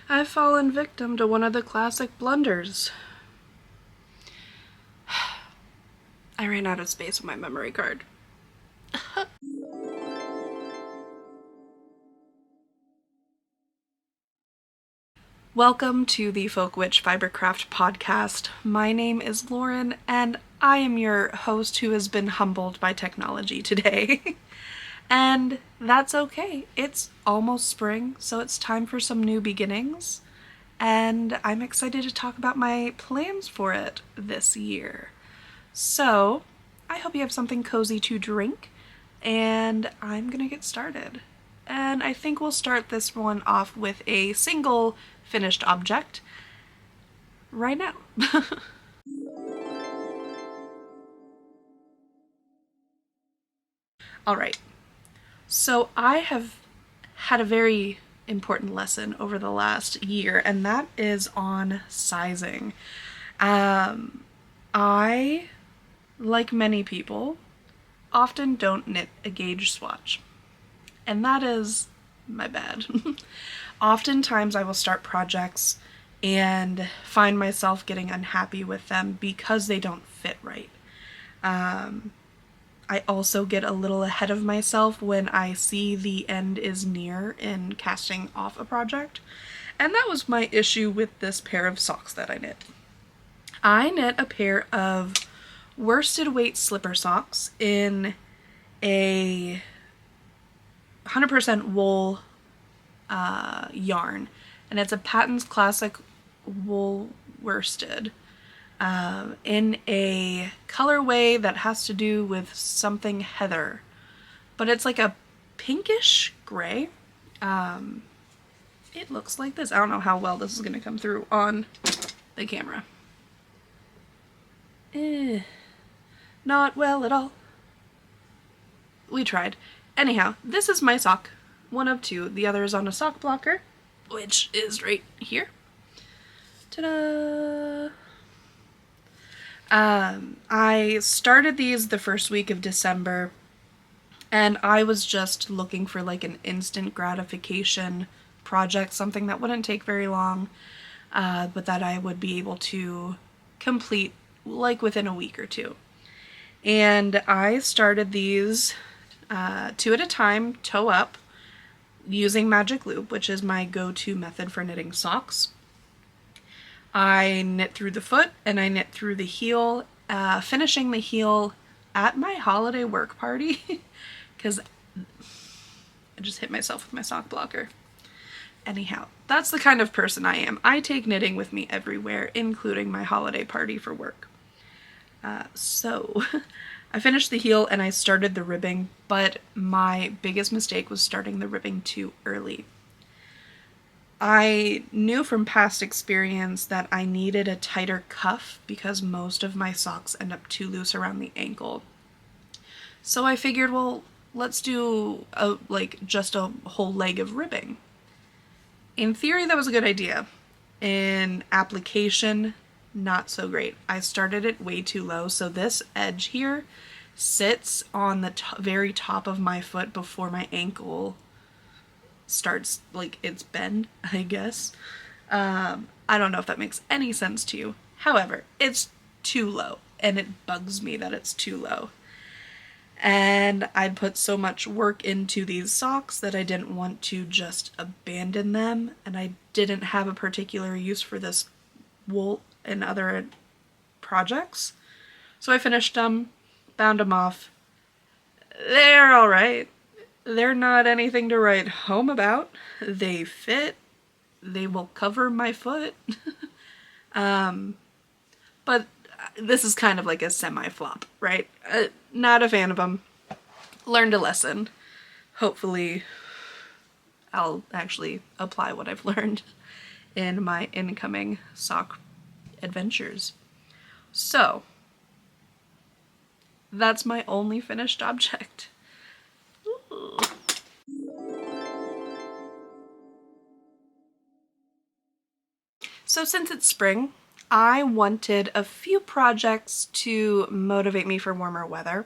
I've fallen victim to one of the classic blunders. I ran out of space on my memory card. Welcome to the Folk Witch Fibercraft podcast. My name is Lauren, and I am your host who has been humbled by technology today. And that's okay. It's almost spring, so it's time for some new beginnings. And I'm excited to talk about my plans for it this year. So, I hope you have something cozy to drink, and I'm gonna get started. And I think we'll start this one off with a single finished object right now. All right. So I have had a very important lesson over the last year, and that is on sizing. I, like many people, often don't knit a gauge swatch, and that is my bad. Oftentimes I will start projects and find myself getting unhappy with them because they don't fit right. I also get a little ahead of myself when I see the end is near in casting off a project, and that was my issue with this pair of socks that I knit. I knit a pair of worsted weight slipper socks in a 100% wool yarn, and it's a Patton's Classic wool worsted in a colorway that has to do with something heather, but it's like a pinkish gray. It looks like this. I don't know how well this is going to come through on the camera. Not well at all. We tried. Anyhow, this is my sock. One of two. The other is on a sock blocker, which is right here. Ta-da! I started these the first week of December, and I was just looking for like an instant gratification project, something that wouldn't take very long, but that I would be able to complete like within a week or two. And I started these 2 at a time, toe up, using magic loop, which is my go-to method for knitting socks. I knit through the foot and I knit through the heel, finishing the heel at my holiday work party because I just hit myself with my sock blocker. Anyhow, that's the kind of person I am. I take knitting with me everywhere, including my holiday party for work. So I finished the heel and I started the ribbing, but my biggest mistake was starting the ribbing too early. I knew from past experience that I needed a tighter cuff because most of my socks end up too loose around the ankle. So I figured, well, let's do just a whole leg of ribbing. In theory, that was a good idea. In application, not so great. I started it way too low, so this edge here sits on the very top of my foot before my ankle starts, like, its bend, I guess. I don't know if that makes any sense to you. However, it's too low, and it bugs me that it's too low. And I'd put so much work into these socks that I didn't want to just abandon them, and I didn't have a particular use for this wool in other projects. So I finished them, bound them off. They're alright. They're not anything to write home about. They fit. They will cover my foot. But this is kind of like a semi-flop, right? Not a fan of them. Learned a lesson. Hopefully I'll actually apply what I've learned in my incoming sock adventures. So, that's my only finished object. Ooh. So since it's spring, I wanted a few projects to motivate me for warmer weather.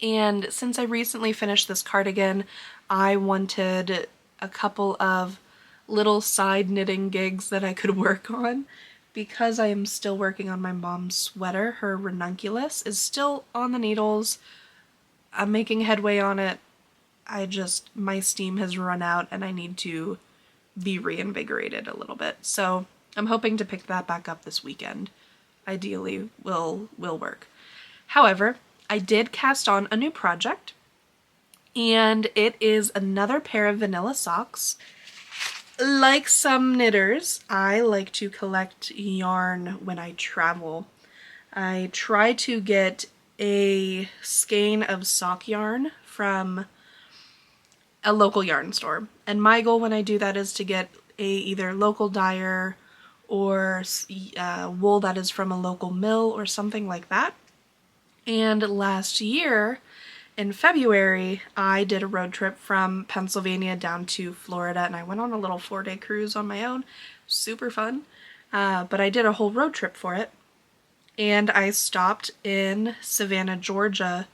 And since I recently finished this cardigan, I wanted a couple of little side knitting gigs that I could work on. Because I am still working on my mom's sweater, her ranunculus is still on the needles. I'm making headway on it. My steam has run out and I need to be reinvigorated a little bit. So I'm hoping to pick that back up this weekend. Ideally will work. However, I did cast on a new project, and it is another pair of vanilla socks. Like some knitters, I like to collect yarn when I travel. I try to get a skein of sock yarn from a local yarn store. And my goal when I do that is to get a either local dyer or wool that is from a local mill or something like that. And last year, in February, I did a road trip from Pennsylvania down to Florida, and I went on a little 4-day cruise on my own. Super fun. But I did a whole road trip for it. And I stopped in Savannah, Georgia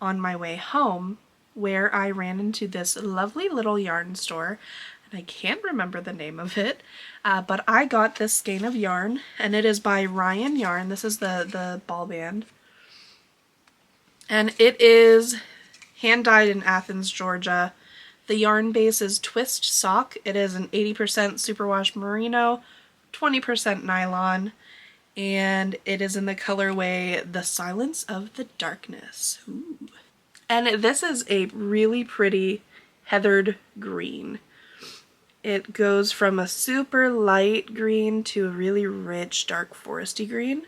on my way home, where I ran into this lovely little yarn store, and I can't remember the name of it, but I got this skein of yarn, and it is by Ryan Yarn. This is the ball band. And it is hand-dyed in Athens, Georgia. The yarn base is twist sock. It is an 80% superwash merino, 20% nylon, and it is in the colorway The Silence of the Darkness. Ooh. And this is a really pretty heathered green. It goes from a super light green to a really rich dark foresty green.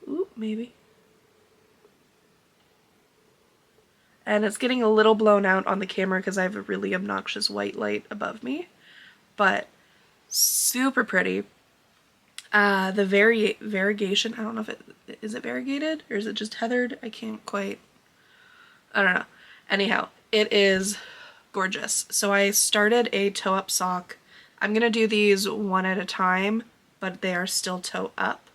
Ooh, maybe. And it's getting a little blown out on the camera because I have a really obnoxious white light above me. But super pretty. The variegation, I don't know if is it variegated or is it just heathered? I can't quite, I don't know. Anyhow, it is gorgeous. So I started a toe up sock. I'm going to do these one at a time, but they are still toe up.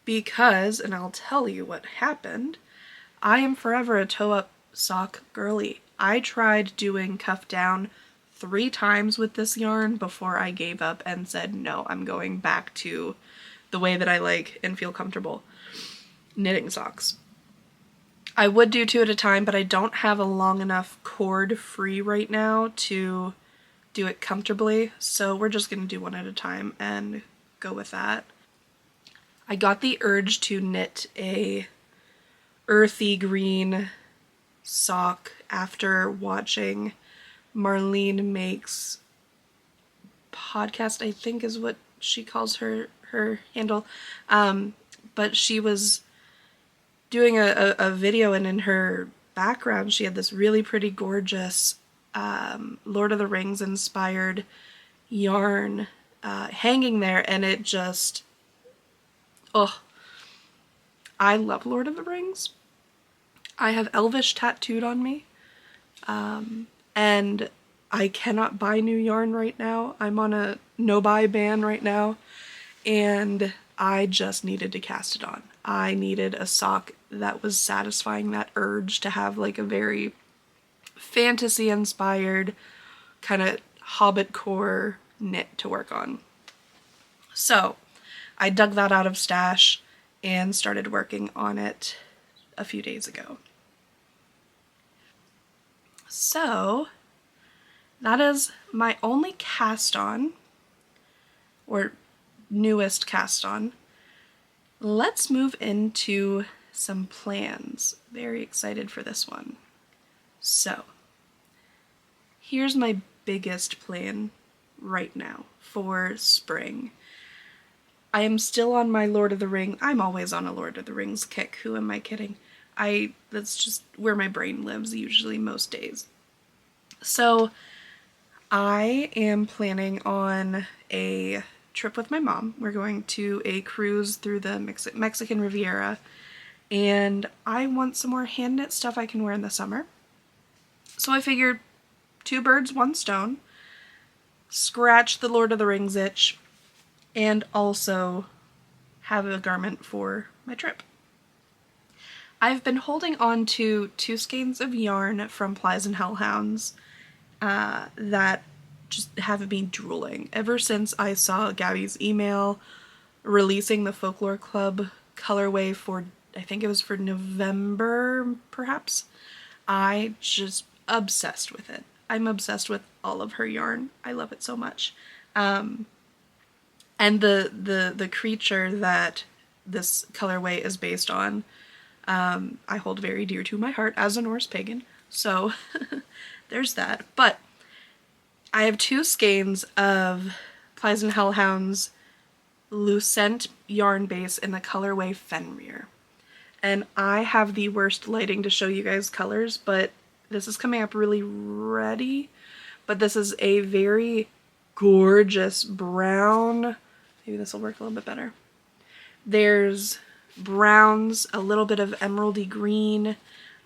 Because, and I'll tell you what happened, I am forever a toe-up sock girly. I tried doing cuff down 3 times with this yarn before I gave up and said, no, I'm going back to the way that I like and feel comfortable knitting socks. I would do 2 at a time, but I don't have a long enough cord free right now to do it comfortably, so we're just going to do 1 at a time and go with that. I got the urge to knit a earthy green sock after watching Marlene Make's podcast, I think is what she calls her handle. But she was doing a video, and in her background she had this really pretty gorgeous Lord of the Rings inspired yarn hanging there, and it just, oh, I love Lord of the Rings. I have Elvish tattooed on me, and I cannot buy new yarn right now. I'm on a no-buy ban right now, and I just needed to cast it on. I needed a sock that was satisfying that urge to have like a very fantasy-inspired kind of hobbitcore knit to work on. So I dug that out of stash and started working on it a few days ago. So that is my only cast on, or newest cast on. Let's move into some plans. Very excited for this one. So here's my biggest plan right now for spring. I am still on my Lord of the Rings. I'm always on a Lord of the Rings kick. Who am I kidding? That's just where my brain lives usually most days. So I am planning on a trip with my mom. We're going to a cruise through the Mexican Riviera, and I want some more hand knit stuff I can wear in the summer. So I figured 2 birds, 1 stone, scratch the Lord of the Rings itch, and also have a garment for my trip. I've been holding on to 2 skeins of yarn from Plies and Hellhounds. that just have me drooling. Ever since I saw Gabby's email releasing the Folklore Club colorway for, I think it was for November, perhaps, I just obsessed with it. I'm obsessed with all of her yarn. I love it so much. And the creature that this colorway is based on, I hold very dear to my heart as a Norse pagan. So there's that. But I have 2 skeins of Pleisen Hellhounds Lucent yarn base in the colorway Fenrir. And I have the worst lighting to show you guys colors, but this is coming up really ready. But this is a very gorgeous brown. Maybe this will work a little bit better. There's browns, a little bit of emeraldy green,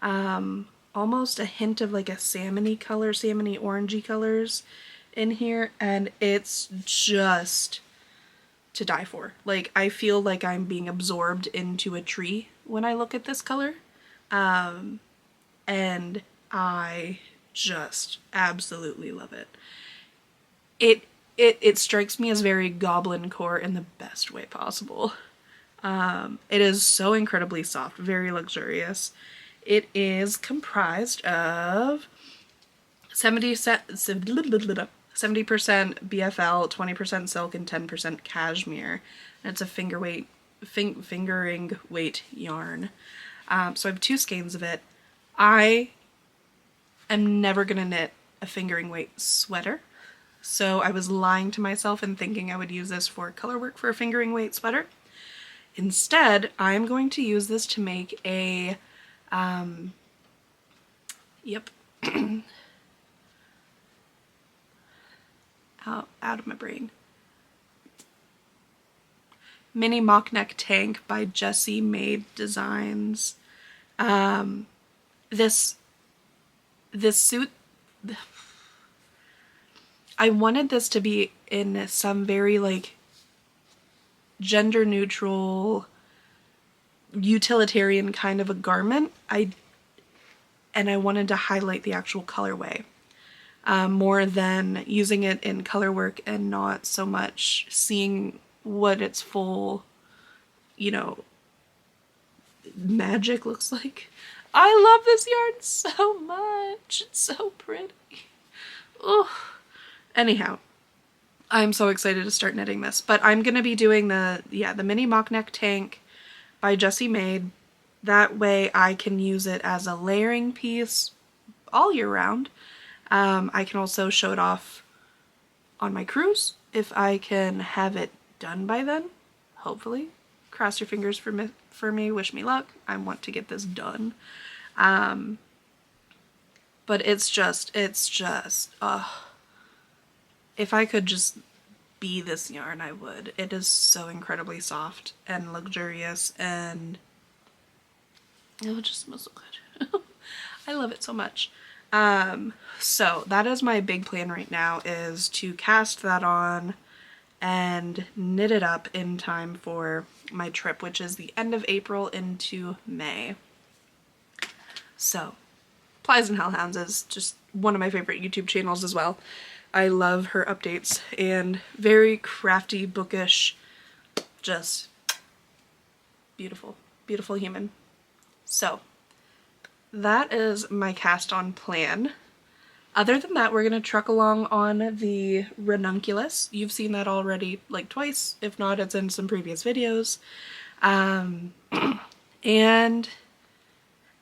almost a hint of like a salmony color, salmony orangey colors in here, and it's just to die for. Like, I feel like I'm being absorbed into a tree when I look at this color, and I just absolutely love it. It strikes me as very goblin core in the best way possible. It is so incredibly soft, very luxurious. It is comprised of 70% BFL, 20% silk, and 10% cashmere. And it's a fingering weight yarn. So I have 2 skeins of it. I am never gonna knit a fingering weight sweater. So I was lying to myself and thinking I would use this for color work for a fingering weight sweater. Instead, I'm going to use this to make a, yep, out of my brain. Mini mock neck tank by Jessie Made Designs. This suit, I wanted this to be in some very like gender neutral, utilitarian kind of a garment. And I wanted to highlight the actual colorway more than using it in color work and not so much seeing what its full, you know, magic looks like. I love this yarn so much. It's so pretty. Oh, anyhow, I'm so excited to start knitting this. But I'm gonna be doing the mini mock neck tank by Jessie Made. That way I can use it as a layering piece all year round. I can also show it off on my cruise if I can have it done by then, hopefully. Cross your fingers for me, wish me luck. I want to get this done. But it's just, if I could just be this yarn, I would. It is so incredibly soft and luxurious, and it just smells so good. I love it so much. So that is my big plan right now, is to cast that on and knit it up in time for my trip, which is the end of April into May. So, Pleisen Hellhounds is just one of my favorite YouTube channels as well. I love her updates, and very crafty, bookish, just beautiful, beautiful human. So, that is my cast on plan. Other than that, we're going to truck along on the ranunculus. You've seen that already like twice. If not, it's in some previous videos. And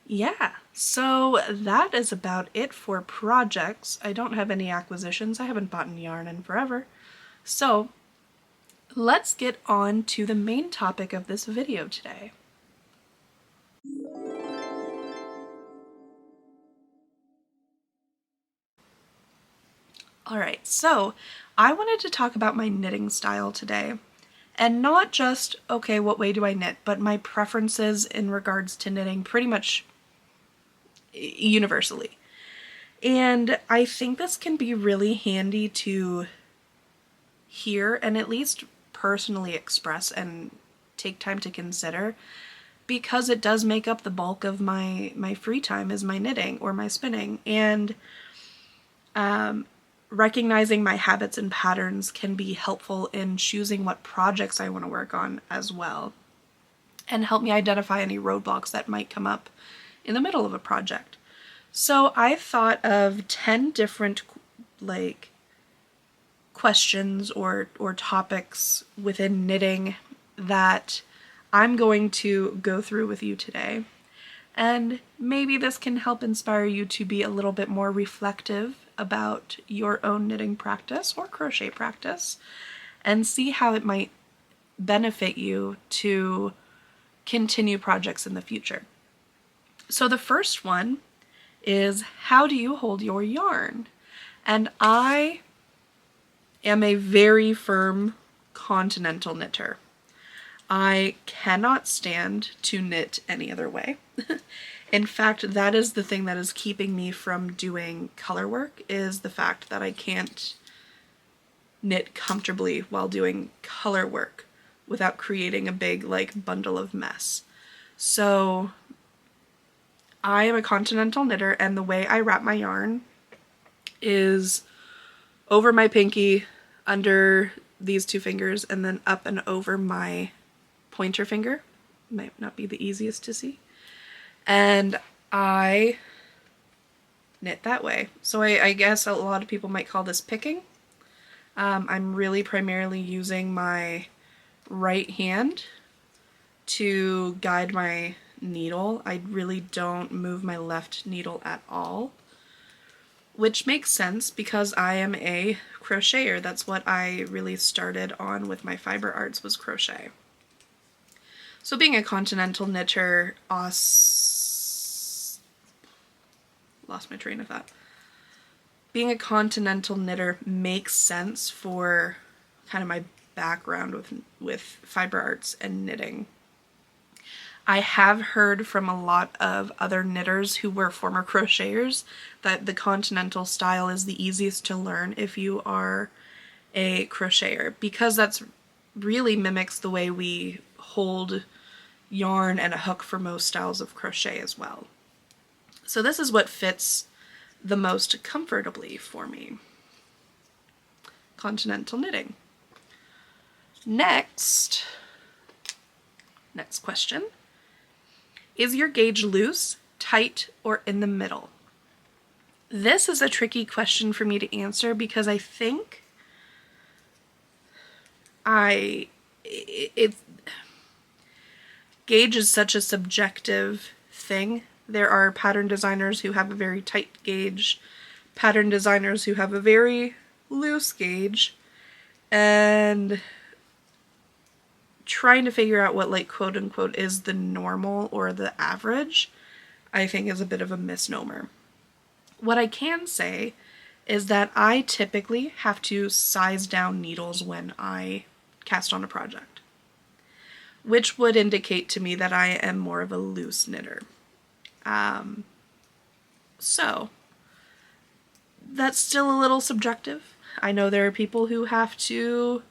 yeah, so that is about it for projects. I don't have any acquisitions. I haven't bought any yarn in forever. So let's get on to the main topic of this video today. Alright, so I wanted to talk about my knitting style today. And not just, okay, what way do I knit, but my preferences in regards to knitting pretty much universally. And I think this can be really handy to hear and at least personally express and take time to consider, because it does make up the bulk of my free time, is my knitting or my spinning. And Recognizing my habits and patterns can be helpful in choosing what projects I want to work on as well, and help me identify any roadblocks that might come up in the middle of a project. So I thought of 10 different questions or topics within knitting that I'm going to go through with you today. And maybe this can help inspire you to be a little bit more reflective about your own knitting practice or crochet practice, and see how it might benefit you to continue projects in the future. So the first one is, how do you hold your yarn? And I am a very firm continental knitter. I cannot stand to knit any other way. In fact, that is the thing that is keeping me from doing color work, is the fact that I can't knit comfortably while doing color work without creating a big bundle of mess. So I am a continental knitter, and the way I wrap my yarn is over my pinky, under these two fingers, and then up and over my pointer finger. Might not be the easiest to see. And I knit that way. So I guess a lot of people might call this picking. I'm really primarily using my right hand to guide my needle. I really don't move my left needle at all, which makes sense because I am a crocheter. That's what I really started on with my fiber arts, was crochet. So being a continental knitter, lost my train of thought. Being a continental knitter makes sense for kind of my background with fiber arts and knitting. I have heard from a lot of other knitters who were former crocheters that the continental style is the easiest to learn if you are a crocheter, because that's really mimics the way we hold yarn and a hook for most styles of crochet as well. So this is what fits the most comfortably for me. Continental knitting. Next question. Is your gauge loose, tight, or in the middle? This is a tricky question for me to answer because I think gauge is such a subjective thing. There are pattern designers who have a very tight gauge, pattern designers who have a very loose gauge, and trying to figure out what quote unquote is the normal or the average, I think is a bit of a misnomer. What I can say is that I typically have to size down needles when I cast on a project, which would indicate to me that I am more of a loose knitter. So that's still a little subjective. I know there are people who have to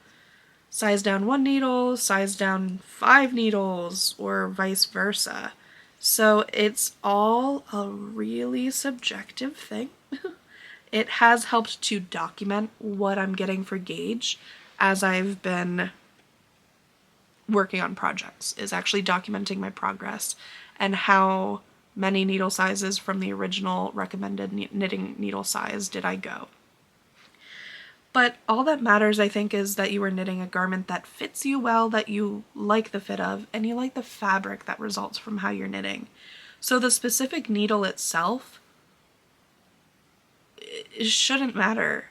size down 1 needle, size down 5 needles, or vice versa. So it's all a really subjective thing. It has helped to document what I'm getting for gauge as I've been working on projects, is actually documenting my progress and how many needle sizes from the original recommended knitting needle size did I go. But all that matters, I think, is that you are knitting a garment that fits you well, that you like the fit of, and you like the fabric that results from how you're knitting. So the specific needle itself, it shouldn't matter.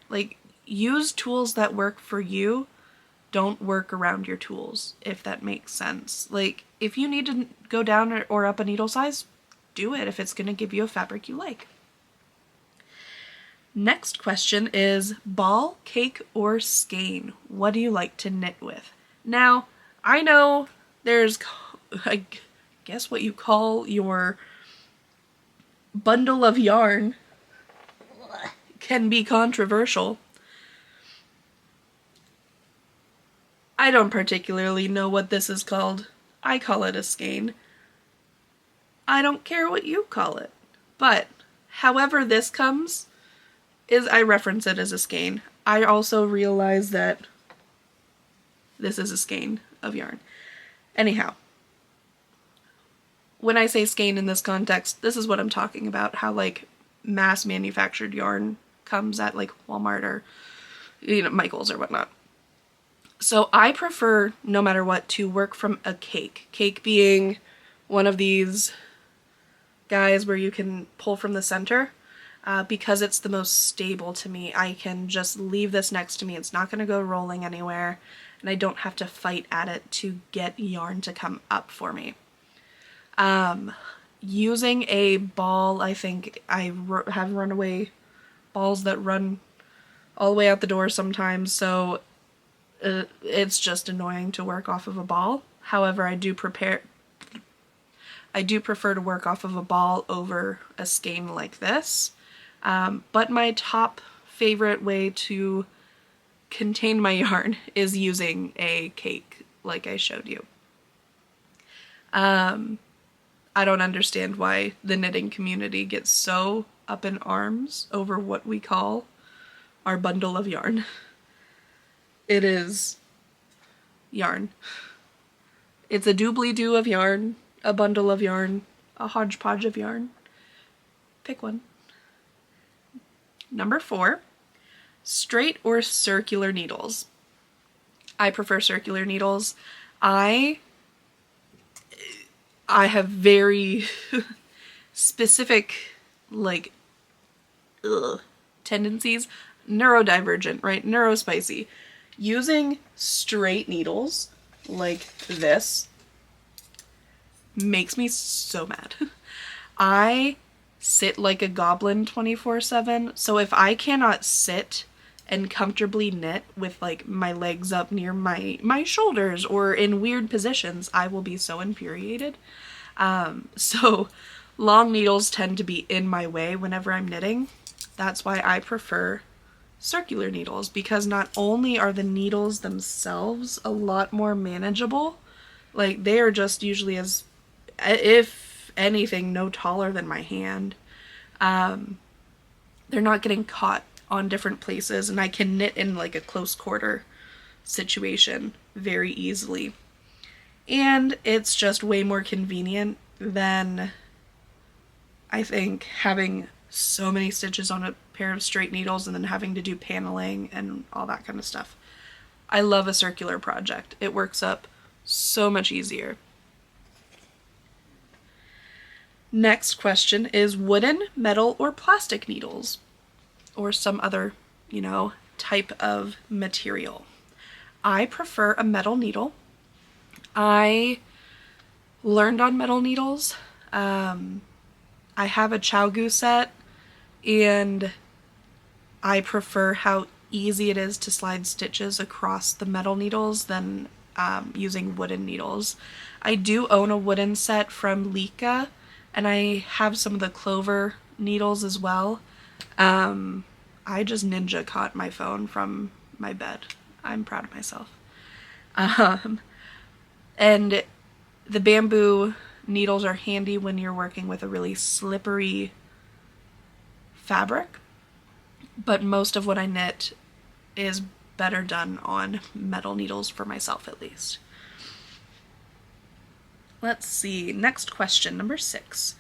Use tools that work for you. Don't work around your tools, if that makes sense. If you need to go down or up a needle size, do it if it's going to give you a fabric you like. Next question is ball, cake, or skein. What do you like to knit with? Now, I know there's, I guess what you call your bundle of yarn can be controversial. I don't particularly know what this is called. I call it a skein. I don't care what you call it. But however this comes, I reference it as a skein. I also realize that this is a skein of yarn. Anyhow, when I say skein in this context, this is what I'm talking about, how like mass manufactured yarn comes at like Walmart or Michael's or whatnot. So I prefer, no matter what, to work from a cake. Cake being one of these guys where you can pull from the center. Because it's the most stable to me, I can just leave this next to me. It's not going to go rolling anywhere, and I don't have to fight at it to get yarn to come up for me. Using a ball, I think I have runaway balls that run all the way out the door sometimes, so it's just annoying to work off of a ball. However, I do prefer to work off of a ball over a skein like this. But my top favorite way to contain my yarn is using a cake, like I showed you. I don't understand why the knitting community gets so up in arms over what we call our bundle of yarn. It is yarn. It's a doobly-doo of yarn, a bundle of yarn, a hodgepodge of yarn. Pick one. Number 4, straight or circular needles. I prefer circular needles. I have very specific, like, tendencies. Neurodivergent, right? Neurospicy. Using straight needles like this makes me so mad. I sit like a goblin 24/7, so if I cannot sit and comfortably knit with like my legs up near my shoulders or in weird positions, I will be so infuriated. So long needles tend to be in my way whenever I'm knitting. That's why I prefer circular needles, because not only are the needles themselves a lot more manageable, like they are just usually, as if anything, no taller than my hand. They're not getting caught on different places, and I can knit in like a close quarter situation very easily. And it's just way more convenient than, I think, having so many stitches on a pair of straight needles and then having to do paneling and all that kind of stuff. I love a circular project. It works up so much easier. Next question is wooden, metal, or plastic needles, or some other, type of material. I prefer a metal needle. I learned on metal needles. I have a Chowgu set, and I prefer how easy it is to slide stitches across the metal needles than using wooden needles. I do own a wooden set from Lika, and I have some of the clover needles as well. I just ninja caught my phone from my bed. I'm proud of myself. And the bamboo needles are handy when you're working with a really slippery fabric, but most of what I knit is better done on metal needles, for myself at least. Let's see, next question, number 6.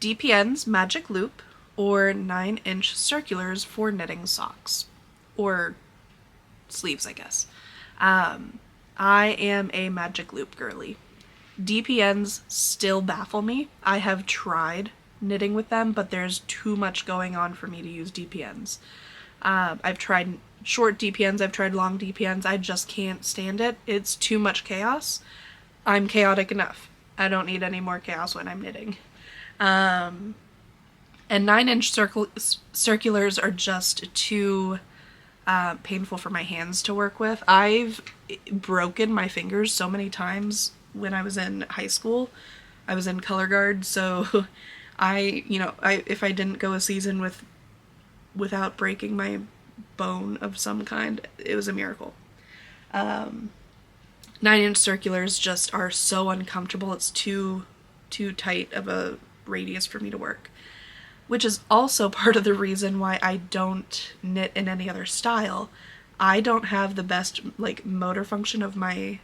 DPNs, magic loop, or 9-inch circulars for knitting socks. Or sleeves, I guess. I am a magic loop girly. DPNs still baffle me. I have tried knitting with them, but there's too much going on for me to use DPNs. I've tried short DPNs, I've tried long DPNs, I just can't stand it. It's too much chaos. I'm chaotic enough. I don't need any more chaos when I'm knitting. And 9-inch circulars are just too painful for my hands to work with. I've broken my fingers so many times when I was in high school. I was in color guard, so if I didn't go a season without breaking my bone of some kind, it was a miracle. 9-inch circulars just are so uncomfortable. It's too tight of a radius for me to work. which is also part of the reason why I don't knit in any other style. I don't have the best like motor function of my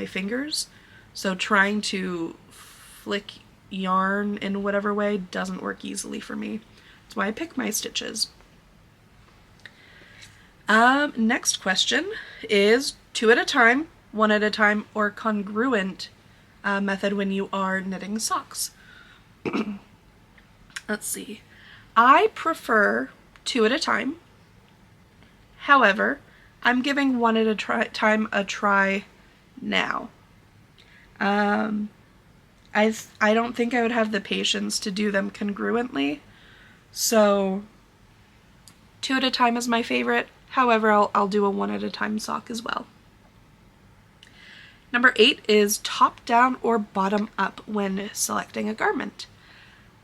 fingers, so trying to flick yarn in whatever way doesn't work easily for me. That's why I pick my stitches. Next question is 2 at a time, 1 at a time, or congruent method when you are knitting socks. Let's see. I prefer 2 at a time. However, I'm giving 1 at a time a try now. I don't think I would have the patience to do them congruently, so 2 at a time is my favorite. However, I'll do a 1 at a time sock as well. Number 8 is top down or bottom up when selecting a garment.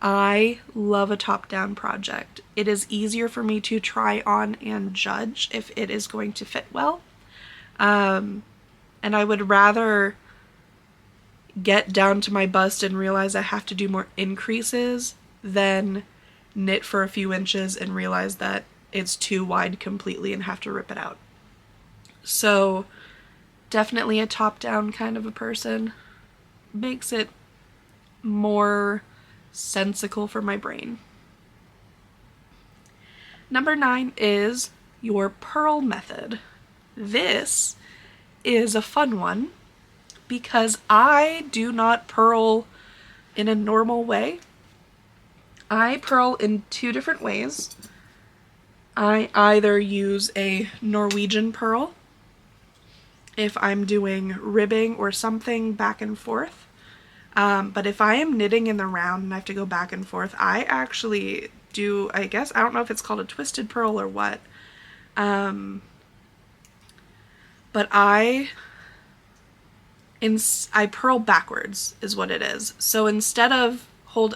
I love a top down project. It is easier for me to try on and judge if it is going to fit well. And I would rather get down to my bust and realize I have to do more increases than knit for a few inches and realize that it's too wide completely and have to rip it out. So definitely a top-down kind of a person. Makes it more sensical for my brain. Number 9 is your purl method. This is a fun one because I do not purl in a normal way. I purl in 2 different ways. I either use a Norwegian purl if I'm doing ribbing or something back and forth. But if I am knitting in the round and I have to go back and forth, I actually do, I don't know if it's called a twisted purl or what. But I purl backwards is what it is. So instead of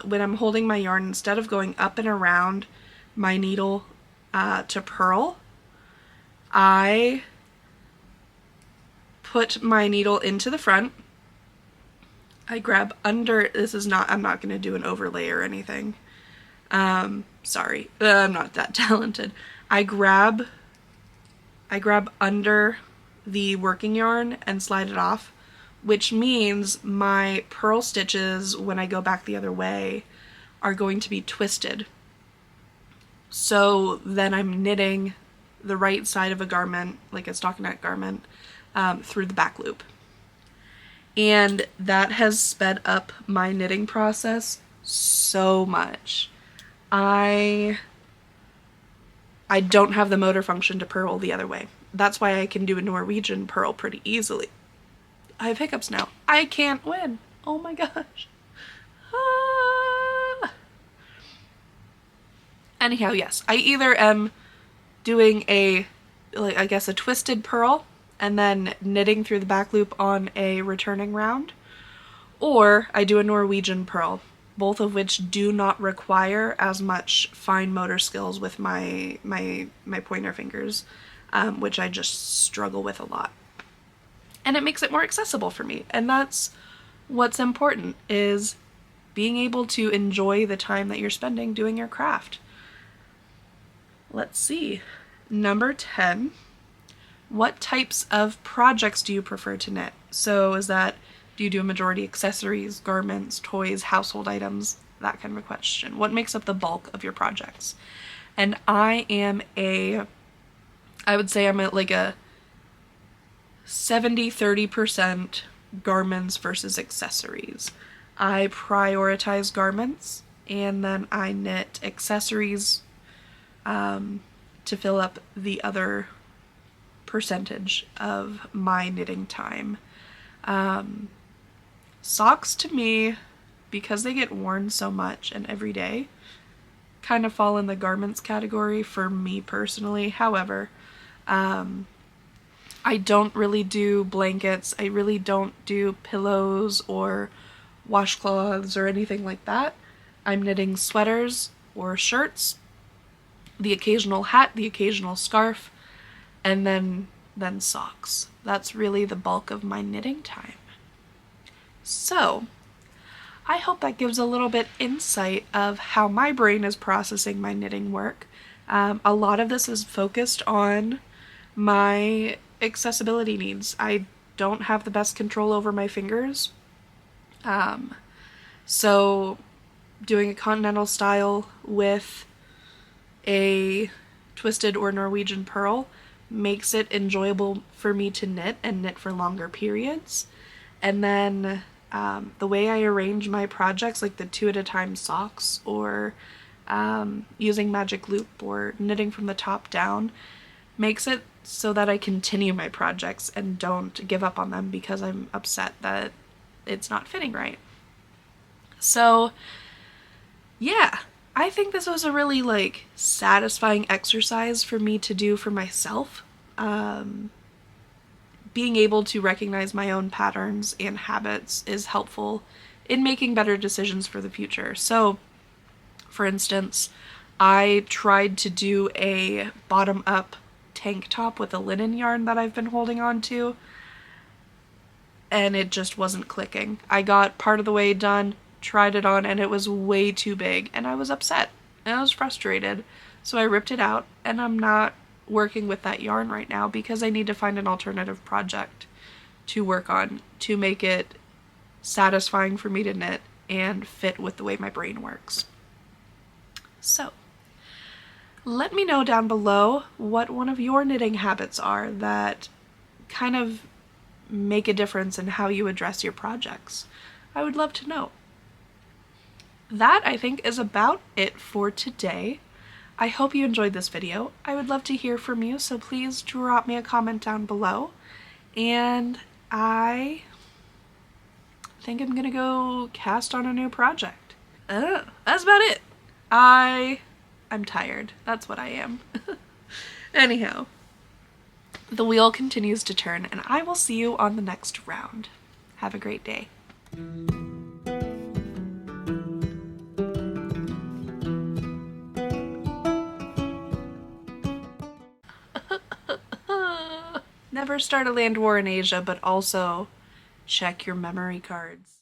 when I'm holding my yarn, instead of going up and around my needle to purl, I put my needle into the front. I grab under, I'm not going to do an overlay or anything. Sorry, I'm not that talented. I grab under the working yarn and slide it off, which means my purl stitches, when I go back the other way, are going to be twisted. So then I'm knitting the right side of a garment, like a stockinette garment, through the back loop. And that has sped up my knitting process so much. I don't have the motor function to purl the other way. That's why I can do a Norwegian purl pretty easily. I have hiccups now. I can't win. Oh my gosh. Anyhow, yes, I either am doing a twisted purl and then knitting through the back loop on a returning round, or I do a Norwegian purl, both of which do not require as much fine motor skills with my pointer fingers, which I just struggle with a lot. And it makes it more accessible for me, and that's what's important, is being able to enjoy the time that you're spending doing your craft. Let's see. Number 10. What types of projects do you prefer to knit? So do you do a majority accessories, garments, toys, household items? That kind of a question. What makes up the bulk of your projects? And I would say I'm at like a 70-30% garments versus accessories. I prioritize garments and then I knit accessories to fill up the other percentage of my knitting time. Socks to me, because they get worn so much and every day, kind of fall in the garments category for me personally. However, I don't really do blankets. I really don't do pillows or washcloths or anything like that. I'm knitting sweaters or shirts, the occasional hat, the occasional scarf, and then socks. That's really the bulk of my knitting time. So, I hope that gives a little bit insight of how my brain is processing my knitting work. A lot of this is focused on my accessibility needs. I don't have the best control over my fingers. So doing a continental style with a twisted or Norwegian purl makes it enjoyable for me to knit and knit for longer periods. And then the way I arrange my projects, like the 2 at a time socks or using magic loop or knitting from the top down, makes it so that I continue my projects and don't give up on them because I'm upset that it's not fitting right. So yeah, I think this was a really satisfying exercise for me to do for myself. Being able to recognize my own patterns and habits is helpful in making better decisions for the future. So, for instance, I tried to do a bottom-up tank top with a linen yarn that I've been holding on to, and it just wasn't clicking. I got part of the way done, tried it on, and it was way too big, and I was upset, and I was frustrated. So I ripped it out, and I'm not working with that yarn right now because I need to find an alternative project to work on to make it satisfying for me to knit and fit with the way my brain works. So, let me know down below what one of your knitting habits are that kind of make a difference in how you address your projects. I would love to know. That, I think, is about it for today. I hope you enjoyed this video. I would love to hear from you, so please drop me a comment down below. And I think I'm gonna go cast on a new project. That's about it. I'm tired. That's what I am. Anyhow, the wheel continues to turn, and I will see you on the next round. Have a great day. Never start a land war in Asia, but also check your memory cards.